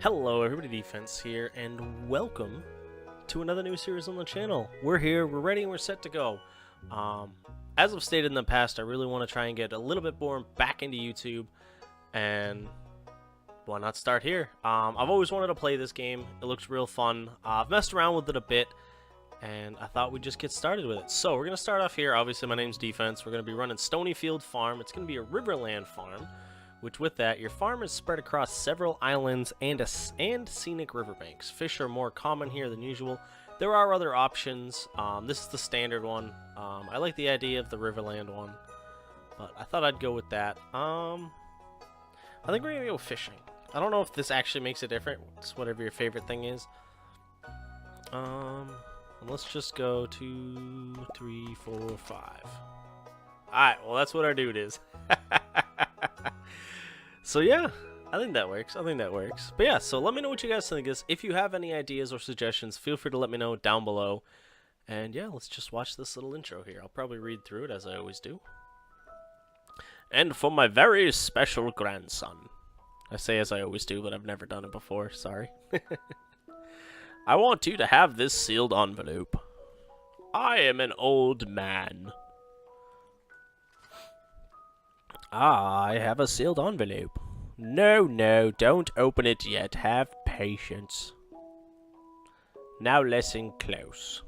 Hello everybody, Defense here, and welcome to another new series on the channel. We're here, we're ready, and we're set to go. As I've stated in the past, I really want to try and get a little bit more back into YouTube, and why not start here? I've always wanted to play this game. It looks real fun. I've messed around with it a bit, and I thought we'd just get started with it. So we're going to start off here. Obviously, my name's Defense. We're going to be running Stonyfield Farm. It's going to be a Riverland farm. Which, with that, your farm is spread across several islands and scenic riverbanks. Fish are more common here than usual. There are other options. This is the standard one. I like the idea of the Riverland one, but I thought I'd go with that. I think we're gonna go fishing. I don't know if this actually makes a difference. It's whatever your favorite thing is. And let's just go 2, 3, 4, 5. All right. Well, that's what our dude is. So yeah, I think that works. But yeah, so let me know what you guys think of this. If you have any ideas or suggestions, feel free to let me know down below. And yeah, let's just watch this little intro here. I'll probably read through it as I always do. And for my very special grandson. I say as I always do, but I've never done it before. Sorry. I want you to have this sealed envelope. I am an old man. I have a sealed envelope. No, don't open it yet. Have patience. Now listen close.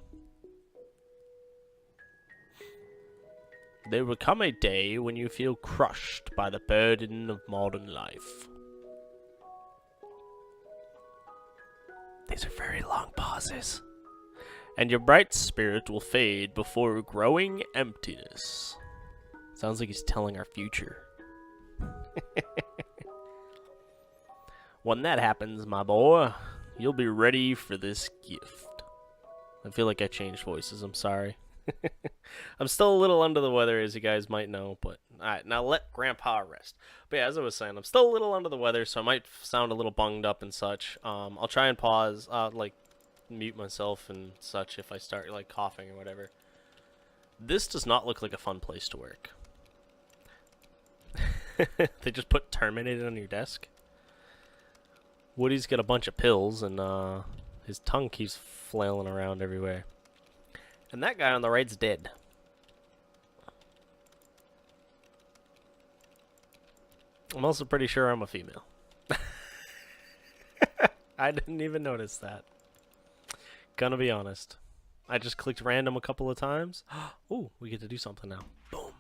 There will come a day when you feel crushed by the burden of modern life. These are very long pauses. And your bright spirit will fade before growing emptiness. Sounds like he's telling our future. When that happens, my boy, you'll be ready for this gift. I feel like I changed voices, I'm sorry. I'm still a little under the weather, as you guys might know, but alright, now let Grandpa rest. But yeah, as I was saying, I'm still a little under the weather, so I might sound a little bunged up and such. I'll try and pause, like, mute myself and such if I start, like, coughing or whatever. This does not look like a fun place to work. They just put terminated on your desk. Woody's got a bunch of pills, and his tongue keeps flailing around everywhere. And that guy on the right's dead. I'm also pretty sure I'm a female. I didn't even notice that. Gonna be honest. I just clicked random a couple of times. Ooh, we get to do something now. Boom.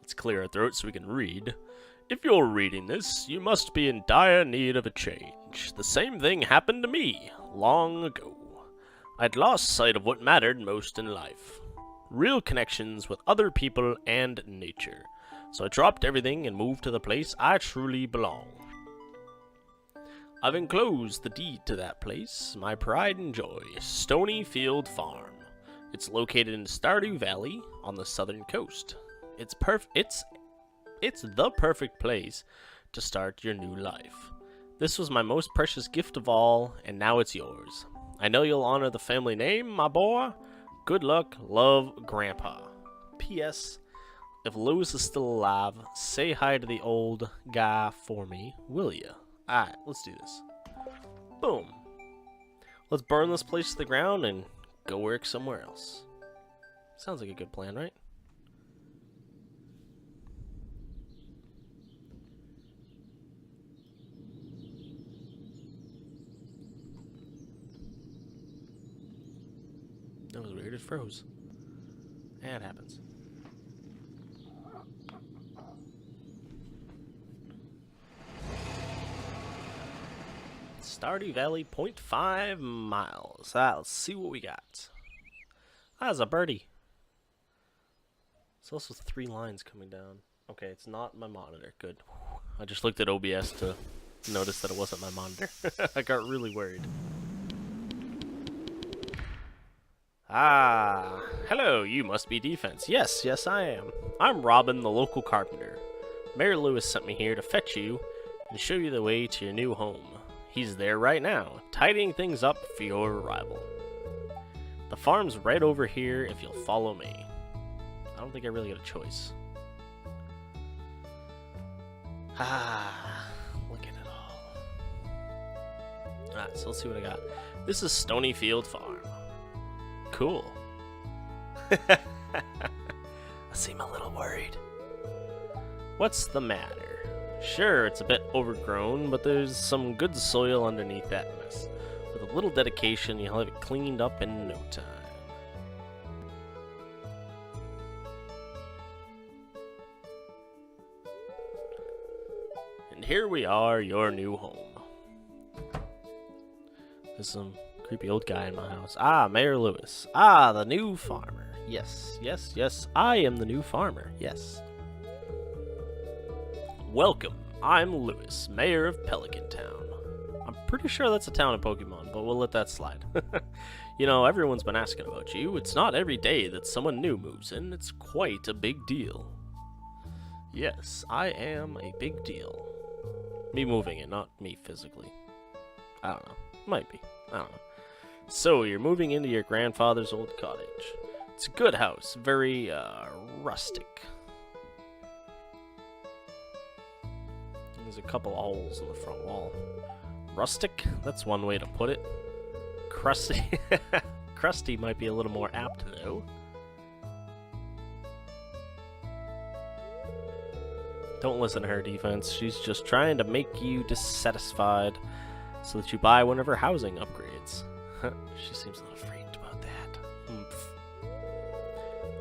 Let's clear our throats so we can read. If you're reading this, you must be in dire need of a change. The same thing happened to me long ago. I'd lost sight of what mattered most in life. Real connections with other people and nature. So I dropped everything and moved to the place I truly belong. I've enclosed the deed to that place, my pride and joy, Stonyfield Farm. It's located in Stardew Valley on the southern coast. It's the perfect place to start your new life. This was my most precious gift of all, and now it's yours. I know you'll honor the family name, my boy. Good luck, love, Grandpa. P.S. If Lewis is still alive, say hi to the old guy for me, will ya? Alright, let's do this. Boom. Let's burn this place to the ground and go work somewhere else. Sounds like a good plan, right? That was weird, it froze. Yeah, it happens. Stardew Valley, 0.5 miles. Let's see what we got. That's a birdie. There's also 3 lines coming down. Okay, it's not my monitor. Good. I just looked at OBS to notice that it wasn't my monitor. I got really worried. Ah, hello, you must be Defense. Yes, I am. I'm Robin, the local carpenter. Mayor Lewis sent me here to fetch you and show you the way to your new home. He's there right now, tidying things up for your arrival. The farm's right over here if you'll follow me. I don't think I really got a choice. Ah, look at it all. Alright, so let's see what I got. This is Stonyfield Farm. Cool. I seem a little worried. What's the matter? Sure, it's a bit overgrown, but there's some good soil underneath that mess. With a little dedication, you'll have it cleaned up in no time. And here we are, your new home. There's some creepy old guy in my house. Ah, Mayor Lewis. Ah, the new farmer. Yes, yes, yes, I am the new farmer. Yes. Welcome. I'm Lewis, Mayor of Pelican Town. I'm pretty sure that's a town in Pokemon, but we'll let that slide. You know, everyone's been asking about you. It's not every day that someone new moves in. It's quite a big deal. Yes, I am a big deal. Me moving in, not me physically. I don't know. Might be. I don't know. So, you're moving into your grandfather's old cottage. It's a good house. Very, rustic. There's a couple holes in the front wall. Rustic? That's one way to put it. Crusty? Crusty might be a little more apt, though. Don't listen to her, defense. She's just trying to make you dissatisfied so that you buy one of her housing upgrades. She seems a little freaked about that.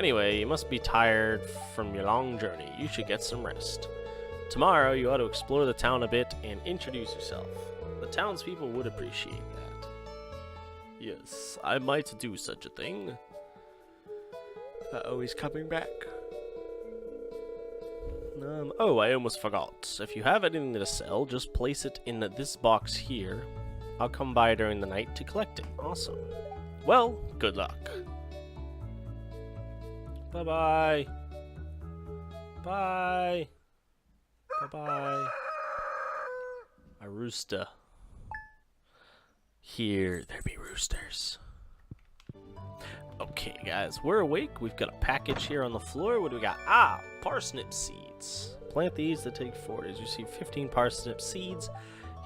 Anyway, you must be tired from your long journey. You should get some rest. Tomorrow, you ought to explore the town a bit and introduce yourself. The townspeople would appreciate that. Yes, I might do such a thing. Uh-oh, he's coming back. Oh, I almost forgot. If you have anything to sell, just place it in this box here. I'll come by during the night to collect it. Awesome. Well, good luck. Bye-bye. Bye. Bye-bye. A rooster. Here there be roosters. Okay, guys, we're awake. We've got a package here on the floor. What do we got? Ah, parsnip seeds. Plant these to take forward. As you see, 15 parsnip seeds.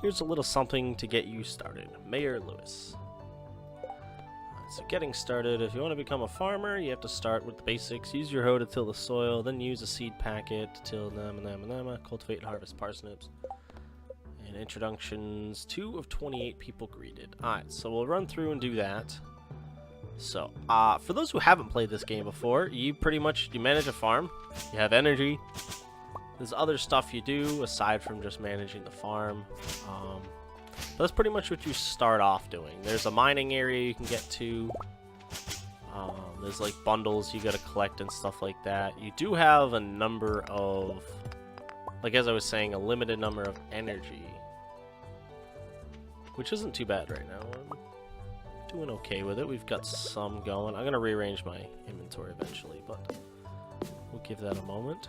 Here's a little something to get you started. Mayor Lewis. So getting started, if you want to become a farmer, you have to start with the basics. Use your hoe to till the soil, then use a seed packet to till them, cultivate and harvest parsnips. And introductions, 2 of 28 people greeted. Alright, so we'll run through and do that. So, for those who haven't played this game before, you manage a farm, you have energy, there's other stuff you do aside from just managing the farm. That's pretty much what you start off doing. There's a mining area you can get to. There's like bundles you gotta collect and stuff like that. You do have a number of, like as I was saying, a limited number of energy, which isn't too bad right now. I'm doing okay with it. We've got some going. I'm gonna rearrange my inventory eventually, but we'll give that a moment.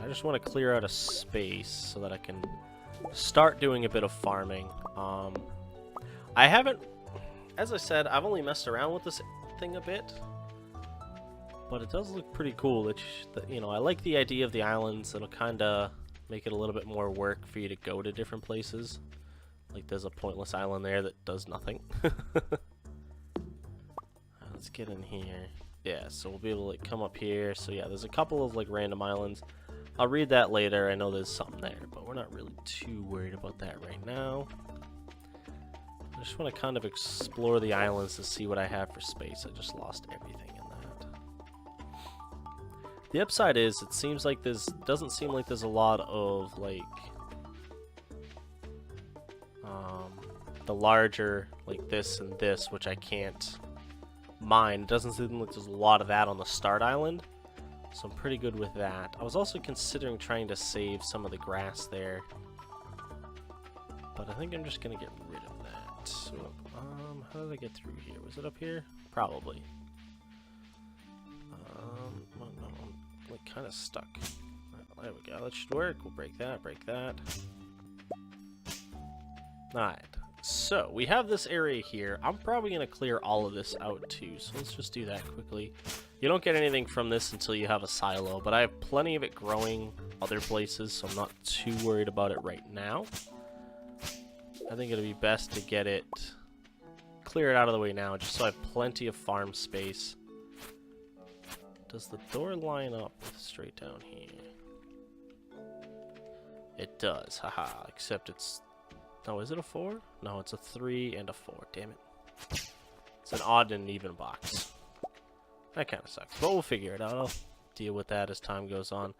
I just want to clear out a space so that I can start doing a bit of farming. I haven't, as I said, I've only messed around with this thing a bit, but it does look pretty cool. You know, I like the idea of the islands. It'll kind of make it a little bit more work for you to go to different places. Like there's a pointless island there that does nothing. Let's get in here. Yeah, so we'll be able to like come up here. So yeah, there's a couple of like random islands. I'll read that later. I know there's something there, but we're not really too worried about that right now. I just want to kind of explore the islands to see what I have for space. I just lost everything in that. The upside is, it seems like doesn't seem like there's a lot of like the larger like this and this, which I can't mine. It doesn't seem like there's a lot of that on the start island. So I'm pretty good with that. I was also considering trying to save some of the grass there, but I think I'm just gonna get rid of that. So, how did I get through here? Was it up here? Probably. Well, no, I'm like kind of stuck. There we go. That should work. We'll break that. Break that. All right. So we have this area here. I'm probably gonna clear all of this out too. So let's just do that quickly. You don't get anything from this until you have a silo, but I have plenty of it growing other places, so I'm not too worried about it right now. I think it'll be best to get it, clear it out of the way now, just so I have plenty of farm space. Does the door line up with straight down here? It does, haha, except it's... Oh, is it a 4? No, it's a 3 and a 4, damn it. It's an odd and even box. That kind of sucks, but we'll figure it out. I'll deal with that as time goes on.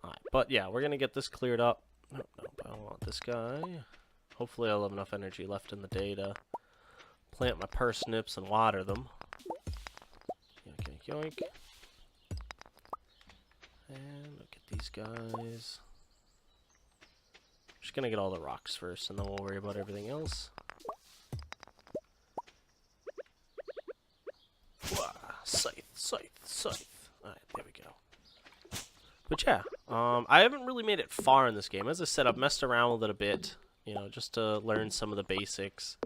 Alright, but yeah, we're going to get this cleared up. Nope, I don't want this guy. Hopefully I'll have enough energy left in the day to plant my parsnips and water them. Yoink, yoink, yoink. And look at these guys. Just gonna get all the rocks first, and then we'll worry about everything else. Wah, scythe, scythe, scythe. Alright, there we go. But yeah, I haven't really made it far in this game. As I said, I've messed around with it a bit, you know, just to learn some of the basics.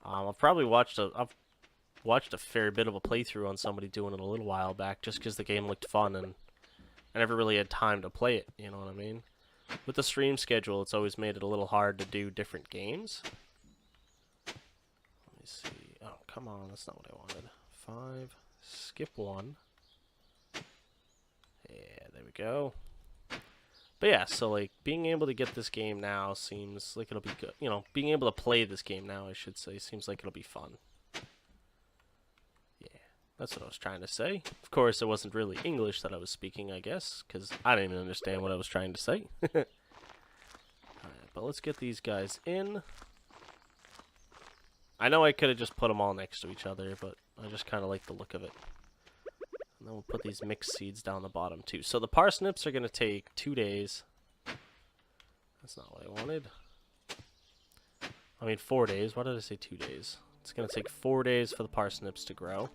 I've probably watched a fair bit of a playthrough on somebody doing it a little while back, just because the game looked fun, and I never really had time to play it, you know what I mean? With the stream schedule, it's always made it a little hard to do different games. Let me see. Oh, come on, that's not what I wanted. 5, skip 1. Yeah, there we go. But yeah, so like being able to get this game now seems like it'll be good. You know, being able to play this game now, I should say, seems like it'll be fun. Yeah, that's what I was trying to say. Of course, it wasn't really English that I was speaking, I guess, because I didn't even understand what I was trying to say. Alright, but let's get these guys in. I know I could have just put them all next to each other, but I just kind of like the look of it. And then we'll put these mixed seeds down the bottom too. So the parsnips are going to take 2 days. That's not what I wanted. I mean 4 days. Why did I say 2 days? It's going to take 4 days for the parsnips to grow.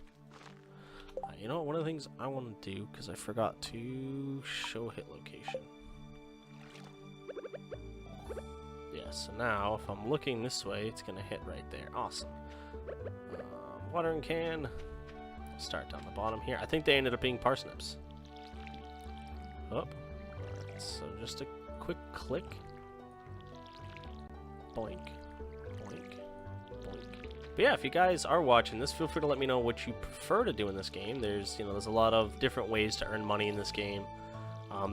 You know what? One of the things I want to do, because I forgot to show hit location. Yeah, so now if I'm looking this way, it's going to hit right there. Awesome. Watering can. Start down the bottom here. I think they ended up being parsnips. Oh. Alright, so just a quick click. Boink. Boink. Boink. But yeah, if you guys are watching this, feel free to let me know what you prefer to do in this game. There's a lot of different ways to earn money in this game.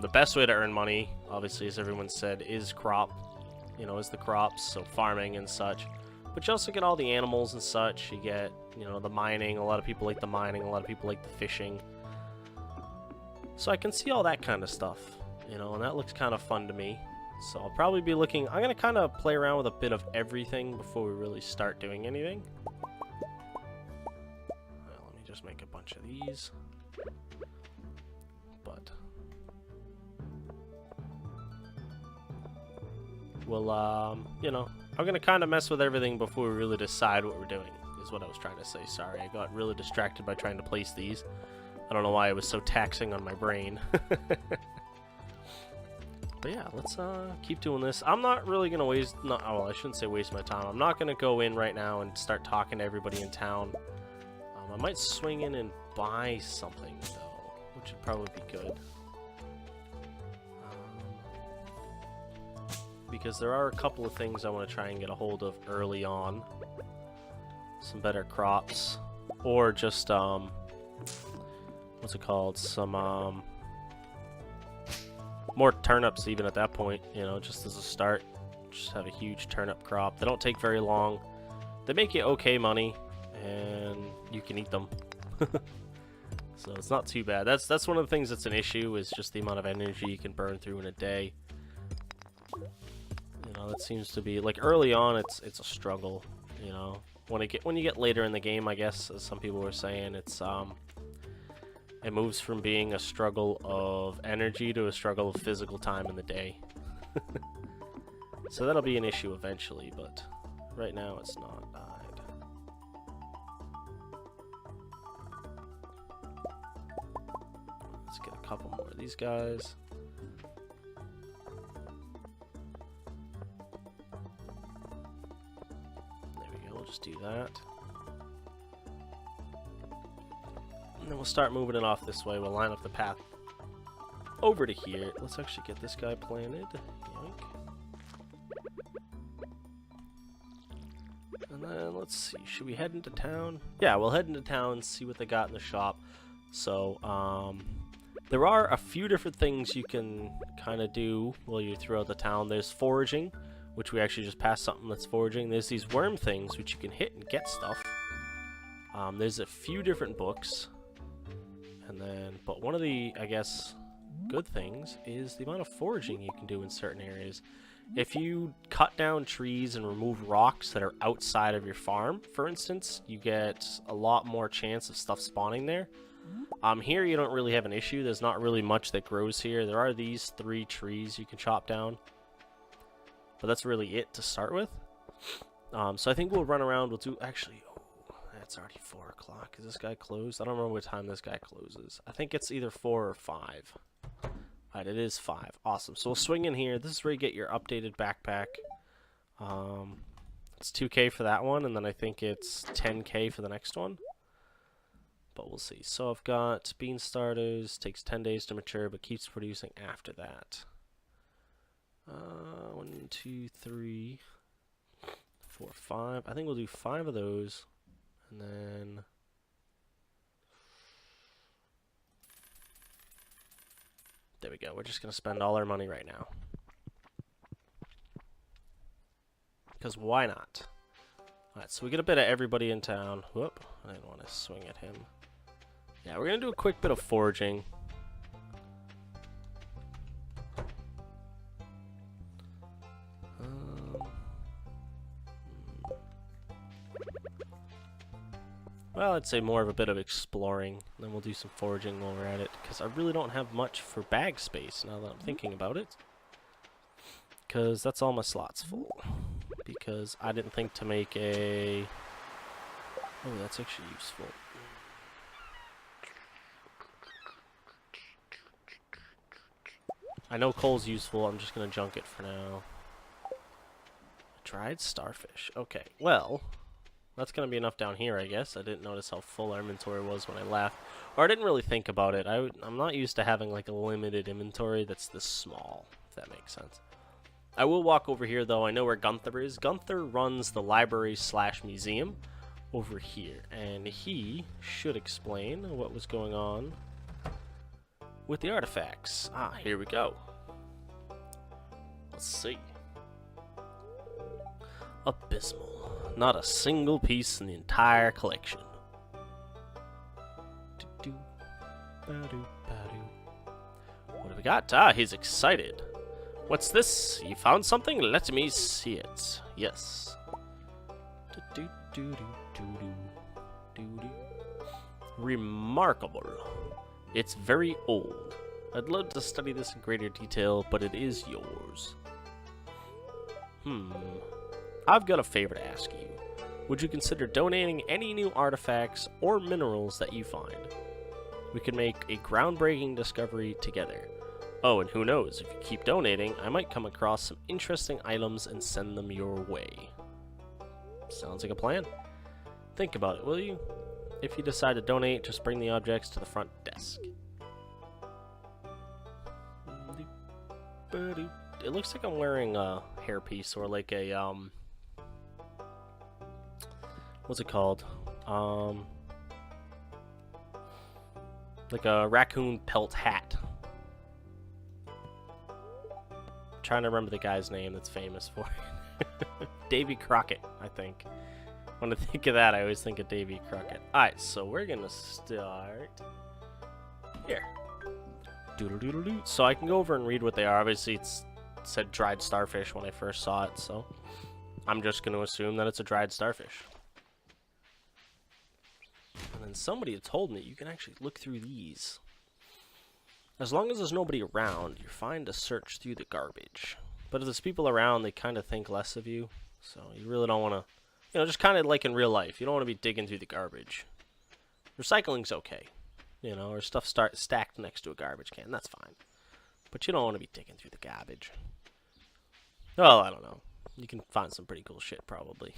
The best way to earn money, obviously, as everyone said, is is the crops, so farming and such. But you also get all the animals and such. You get, the mining. A lot of people like the mining. A lot of people like the fishing. So I can see all that kind of stuff, and that looks kind of fun to me. So I'll probably be looking... I'm going to kind of play around with a bit of everything before we really start doing anything. Well, let me just make a bunch of these. But... we'll, I'm going to kind of mess with everything before we really decide what we're doing, is what I was trying to say. Sorry, I got really distracted by trying to place these. I don't know why it was so taxing on my brain. But yeah, let's keep doing this. I'm not really going to waste... I shouldn't say waste my time. I'm not going to go in right now and start talking to everybody in town. I might swing in and buy something, though, which would probably be good. Because there are a couple of things I want to try and get a hold of early on. Some better crops. Or just, what's it called? Some, more turnips even at that point, just as a start. Just have a huge turnip crop. They don't take very long. They make you okay money, and you can eat them. So it's not too bad. That's one of the things that's an issue, is just the amount of energy you can burn through in a day. That seems to be, like, early on it's a struggle, When you get later in the game, I guess, as some people were saying, it moves from being a struggle of energy to a struggle of physical time in the day. So that'll be an issue eventually, but right now it's not. Let's get a couple more of these guys. Just do that. And then we'll start moving it off this way. We'll line up the path over to here. Let's actually get this guy planted. Yoink. And then, let's see, should we head into town? Yeah, we'll head into town, see what they got in the shop. So, there are a few different things you can kind of do while you're throughout the town. There's foraging, which we actually just passed something that's foraging. There's these worm things, which you can hit and get stuff. There's a few different books. And then, but one of the, I guess, good things is the amount of foraging you can do in certain areas. If you cut down trees and remove rocks that are outside of your farm, for instance, you get a lot more chance of stuff spawning there. Here you don't really have an issue. There's not really much that grows here. There are these 3 trees you can chop down. But that's really it to start with. So I think we'll run around. We'll do... Actually, oh, it's already 4 o'clock. Is this guy closed? I don't remember what time this guy closes. I think it's either 4 or 5. Alright, it is 5. Awesome. So we'll swing in here. This is where you get your updated backpack. It's 2K for that one, and then I think it's 10K for the next one. But we'll see. So I've got bean starters. Takes 10 days to mature, but keeps producing after that. 1, 2, 3, 4, 5. I think we'll do 5 of those, and then there we go. We're just gonna spend all our money right now, because why not? All right, so we get a bit of everybody in town. Whoop! I didn't want to swing at him. Yeah, we're gonna do a quick bit of foraging. Well, I'd say more of a bit of exploring. Then we'll do some foraging while we're at it, because I really don't have much for bag space now that I'm thinking about it. Because that's all my slots full. Because I didn't think to make a... Oh, that's actually useful. I know coal's useful, I'm just going to junk it for now. Dried starfish. Okay, well... That's going to be enough down here, I guess. I didn't notice how full our inventory was when I left. Or I didn't really think about it. I'm not used to having like a limited inventory that's this small, if that makes sense. I will walk over here, though. I know where Gunther is. Gunther runs the library/museum over here. And he should explain what was going on with the artifacts. Ah, here we go. Let's see. Abysmal. Not a single piece in the entire collection. What do we got? Ah, he's excited. What's this? You found something? Let me see it. Yes. Remarkable. It's very old. I'd love to study this in greater detail, but it is yours. I've got a favor to ask you. Would you consider donating any new artifacts or minerals that you find? We could make a groundbreaking discovery together. Oh, and who knows, if you keep donating, I might come across some interesting items and send them your way. Sounds like a plan. Think about it, will you? If you decide to donate, just bring the objects to the front desk. It looks like I'm wearing a hairpiece or like a, what's it called? Like a raccoon pelt hat. I'm trying to remember the guy's name that's famous for it. Davy Crockett, I think. When I think of that, I always think of Davy Crockett. Alright, so we're gonna start here. Doodle-doodle-doo. So I can go over and read what they are. Obviously, it said dried starfish when I first saw it, so I'm just going to assume that it's a dried starfish. And then somebody had told me you can actually look through these. As long as there's nobody around, you're fine to search through the garbage. But if there's people around, they kind of think less of you. So you really don't want to, you know, just kind of like in real life. You don't want to be digging through the garbage. Recycling's okay. You know, or stuff stacked next to a garbage can. That's fine. But you don't want to be digging through the garbage. Well, I don't know. You can find some pretty cool shit, probably.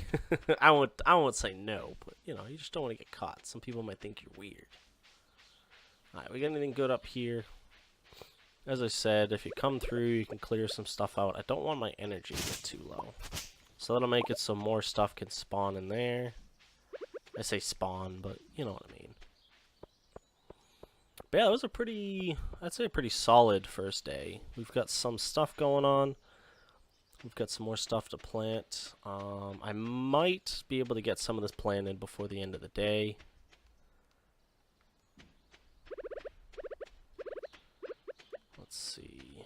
I won't say no, but, you know, you just don't want to get caught. Some people might think you're weird. Alright, we got anything good up here? As I said, if you come through, you can clear some stuff out. I don't want my energy to get too low. So that'll make it so more stuff can spawn in there. I say spawn, but you know what I mean. But yeah, it was a pretty, I'd say a pretty solid first day. We've got some stuff going on. We've got some more stuff to plant. I might be able to get some of this planted before the end of the day. Let's see.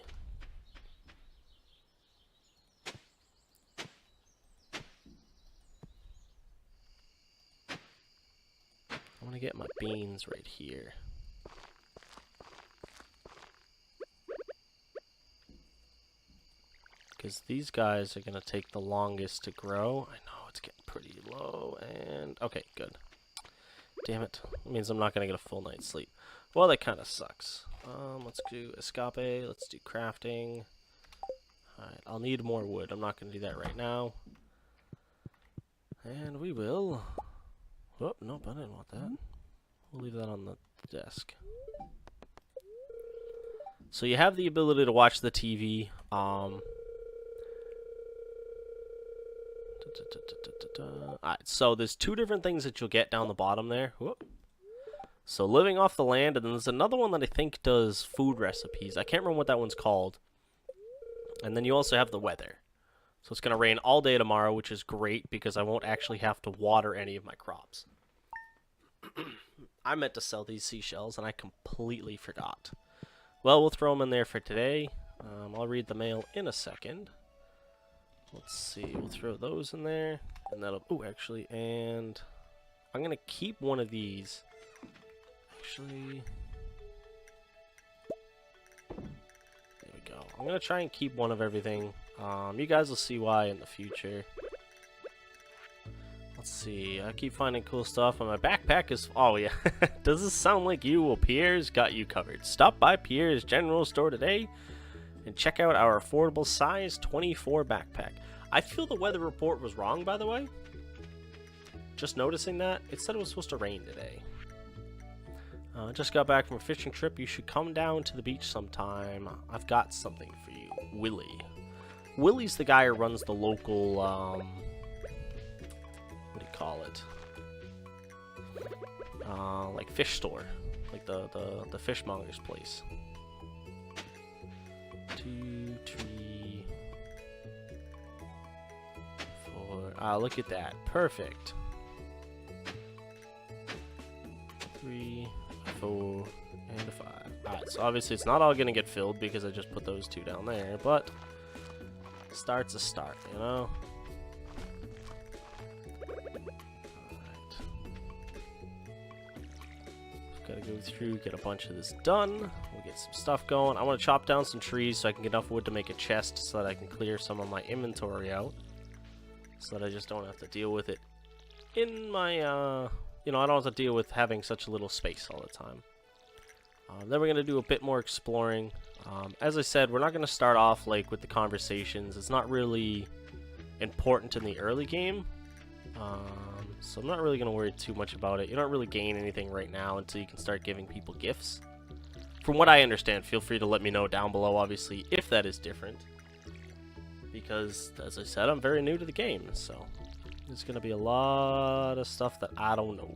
I want to get my beans right here. Because these guys are going to take the longest to grow. I know it's getting pretty low, and okay, good. Damn it. That means I'm not going to get a full night's sleep. Well, that kind of sucks. Let's do escape, let's do crafting. Alright, I'll need more wood. I'm not going to do that right now. And we will... Oh, nope, I didn't want that. We'll leave that on the desk. So you have the ability to watch the TV. Alright, so there's two different things that you'll get down the bottom there. Whoop. So living off the land, and then there's another one that I think does food recipes. I can't remember what that one's called. And then you also have the weather. So it's going to rain all day tomorrow, which is great because I won't actually have to water any of my crops. I meant to sell these seashells, and I completely forgot. Well, we'll throw them in there for today. I'll read the mail in a second. Let's see, we'll throw those in there, and that'll, oh, actually, and I'm going to keep one of these. Actually, there we go. I'm going to try and keep one of everything. You guys will see why in the future. Let's see, I keep finding cool stuff, and my backpack is, oh yeah, does this sound like you? Well, Pierre's got you covered. Stop by Pierre's General Store today and check out our affordable size 24 backpack. I feel the weather report was wrong, by the way. Just noticing that. It said it was supposed to rain today. Just got back from a fishing trip. You should come down to the beach sometime. I've got something for you. Willie. Willie's the guy who runs the local, what do you call it? Like fish store. Like the fishmonger's place. 2, 3, 4. Ah, look at that. Perfect. 3, 4, and a 5. Alright, so obviously it's not all going to get filled because I just put those 2 down there, but start's a start, you know? Alright. Gotta go through, get a bunch of this done. We'll get some stuff going. I want to chop down some trees so I can get enough wood to make a chest so that I can clear some of my inventory out. So that I just don't have to deal with it in my, you know, I don't have to deal with having such a little space all the time. Then we're going to do a bit more exploring. As I said, we're not going to start off like with the conversations. It's not really important in the early game. So I'm not really going to worry too much about it. You don't really gain anything right now until you can start giving people gifts. From what I understand, feel free to let me know down below, obviously, if that is different. Because, as I said, I'm very new to the game, so there's going to be a lot of stuff that I don't know.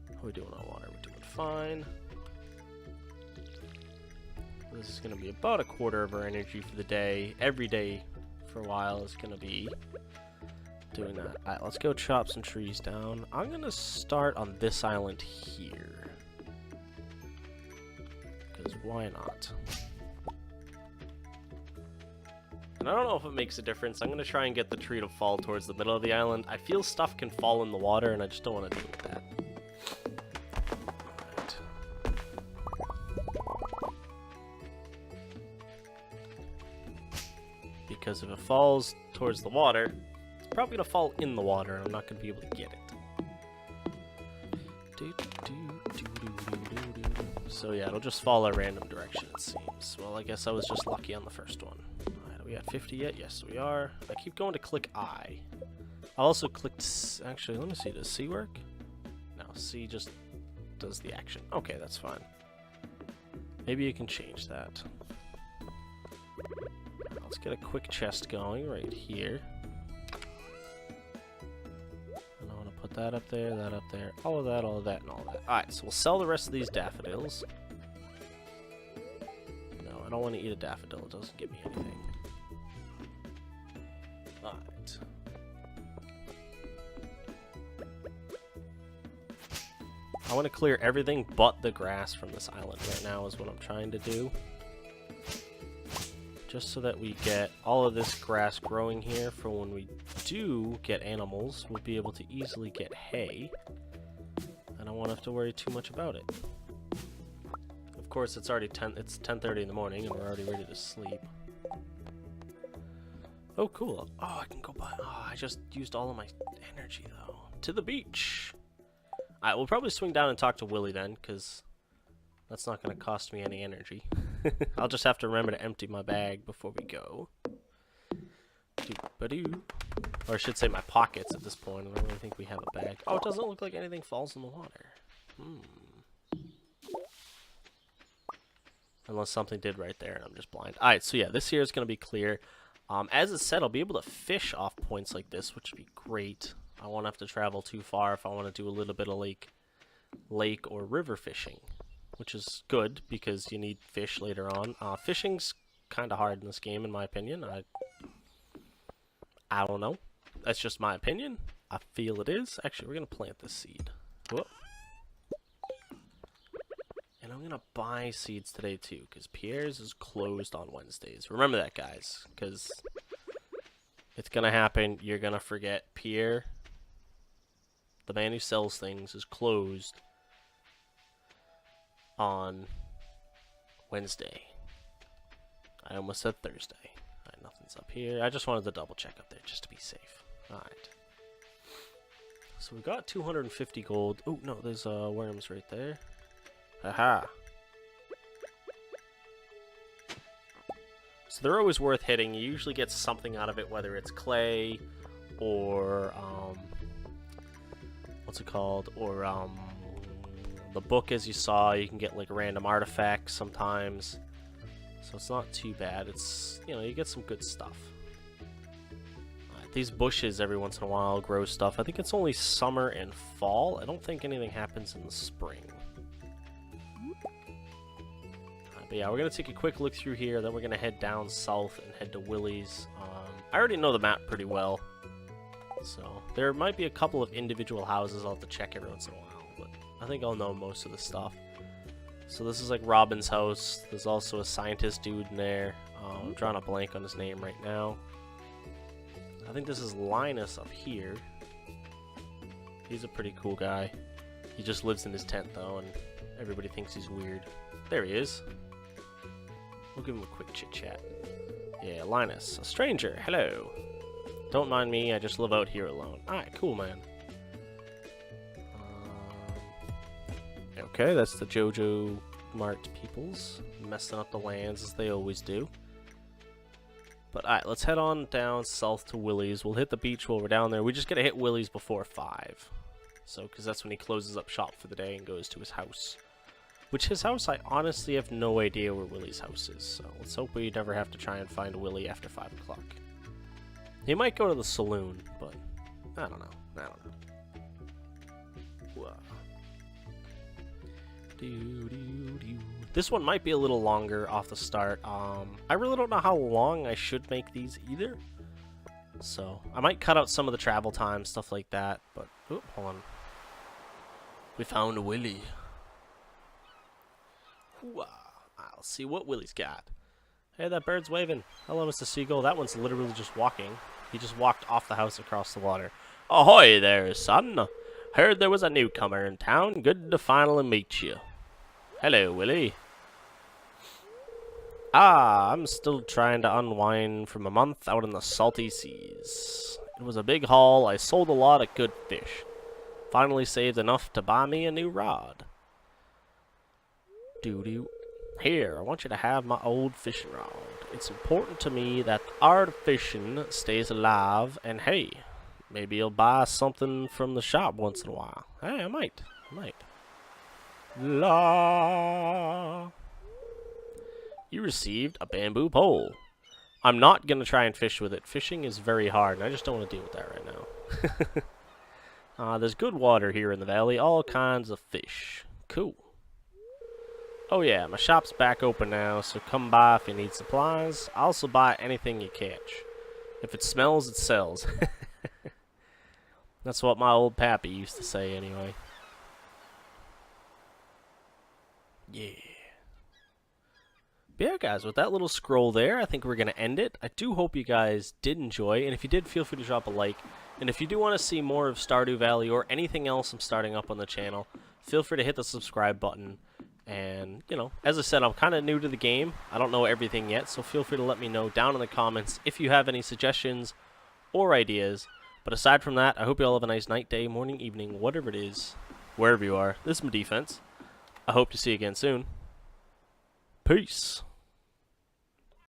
How are we doing on water? We're doing fine. This is going to be about a quarter of our energy for the day. Every day for a while is going to be doing that. Alright, let's go chop some trees down. I'm going to start on this island here. Because why not? And I don't know if it makes a difference. I'm going to try and get the tree to fall towards the middle of the island. I feel stuff can fall in the water, and I just don't want to deal with that. Because if it falls towards the water, it's probably going to fall in the water, and I'm not going to be able to get it. So yeah, it'll just fall a random direction, it seems. Well, I guess I was just lucky on the first one. Alright, are we at 50 yet? Yes, we are. I keep going to click I. I also clicked... Actually, let me see. Does C work? No, C just does the action. Okay, that's fine. Maybe you can change that. Let's get a quick chest going right here. that up there, that up there, all of that, and all of that. Alright, so we'll sell the rest of these daffodils. No, I don't want to eat a daffodil. It doesn't give me anything. Alright. I want to clear everything but the grass from this island right now is what I'm trying to do. Just so that we get all of this grass growing here for when we do get animals, we'll be able to easily get hay. And I won't have to worry too much about it. Of course, it's already 10:30 in the morning and we're already ready to sleep. Oh, cool. Oh, I can go by. Oh, I just used all of my energy, though. To the beach. Alright, we'll probably swing down and talk to Willy then, because that's not going to cost me any energy. I'll just have to remember to empty my bag before we go. Doo-ba-doo. Or I should say my pockets at this point. I don't really think we have a bag. Oh, it doesn't look like anything falls in the water. Unless something did right there and I'm just blind. Alright, so yeah, this here is going to be clear. As it said, I'll be able to fish off points like this, which would be great. I won't have to travel too far if I want to do a little bit of lake or river fishing, which is good because you need fish later on. Fishing's kind of hard in this game, in my opinion. I don't know. That's just my opinion. I feel it is. Actually, we're going to plant this seed. Whoop. And I'm going to buy seeds today, too, because Pierre's is closed on Wednesdays. Remember that, guys, because it's going to happen. You're going to forget Pierre, the man who sells things, is closed on Wednesday. I almost said Thursday. Alright, nothing's up here. I just wanted to double check up there just to be safe. Alright. So we got 250 gold. Oh, no, there's worms right there. Aha. So they're always worth hitting. You usually get something out of it, whether it's clay or what's it called? Or the book, as you saw, you can get like random artifacts sometimes. So it's not too bad. It's, you know, you get some good stuff. These bushes every once in a while grow stuff. I think it's only summer and fall. I don't think anything happens in the spring. But yeah, we're going to take a quick look through here, then we're going to head down south and head to Willy's. I already know the map pretty well, so there might be a couple of individual houses I'll have to check every once in a while, but I think I'll know most of the stuff. So this is like Robin's house. There's also a scientist dude in there. I'm drawing a blank on his name right now. I think this is Linus up here. He's a pretty cool guy. He just lives in his tent though, and everybody thinks he's weird. There he is. We'll give him a quick chit-chat. Yeah, Linus. A stranger. Hello. Don't mind me, I just live out here alone. Alright, cool, man. Okay, that's the JoJo Mart peoples. Messing up the lands as they always do. But alright, let's head on down south to Willy's. We'll hit the beach while we're down there. We just gotta hit Willy's before 5. So, because that's when he closes up shop for the day and goes to his house. Which, his house, I honestly have no idea where Willy's house is, so let's hope we never have to try and find Willy after 5 o'clock. He might go to the saloon, but I don't know. Whoa. This one might be a little longer off the start. I really don't know how long I should make these either. So, I might cut out some of the travel time, stuff like that, but... Oh, hold on. We found Willy. I'll see what Willy's got. Hey, that bird's waving. Hello, Mr. Seagull. That one's literally just walking. He just walked off the house across the water. Ahoy there, son. Heard there was a newcomer in town. Good to finally meet you. Hello, Willy. I'm still trying to unwind from a month out in the salty seas. It was a big haul. I sold a lot of good fish. Finally saved enough to buy me a new rod. Doo-doo. Here, I want you to have my old fishing rod. It's important to me that the art of fishing stays alive, and hey, maybe you'll buy something from the shop once in a while. Hey, I might. La. You received a bamboo pole. I'm not going to try and fish with it. Fishing is very hard, and I just don't want to deal with that right now. There's good water here in the valley, all kinds of fish. Cool. Oh yeah, my shop's back open now, so come by if you need supplies. I'll also buy anything you catch. If it smells, it sells. That's what my old pappy used to say anyway. Yeah. But yeah, guys, with that little scroll there, I think we're going to end it. I do hope you guys did enjoy, and if you did, feel free to drop a like. And if you do want to see more of Stardew Valley or anything else I'm starting up on the channel, feel free to hit the subscribe button. And, you know, as I said, I'm kind of new to the game. I don't know everything yet, so feel free to let me know down in the comments if you have any suggestions or ideas. But aside from that, I hope you all have a nice night, day, morning, evening, whatever it is, wherever you are. This is my defense. I hope to see you again soon. Peace.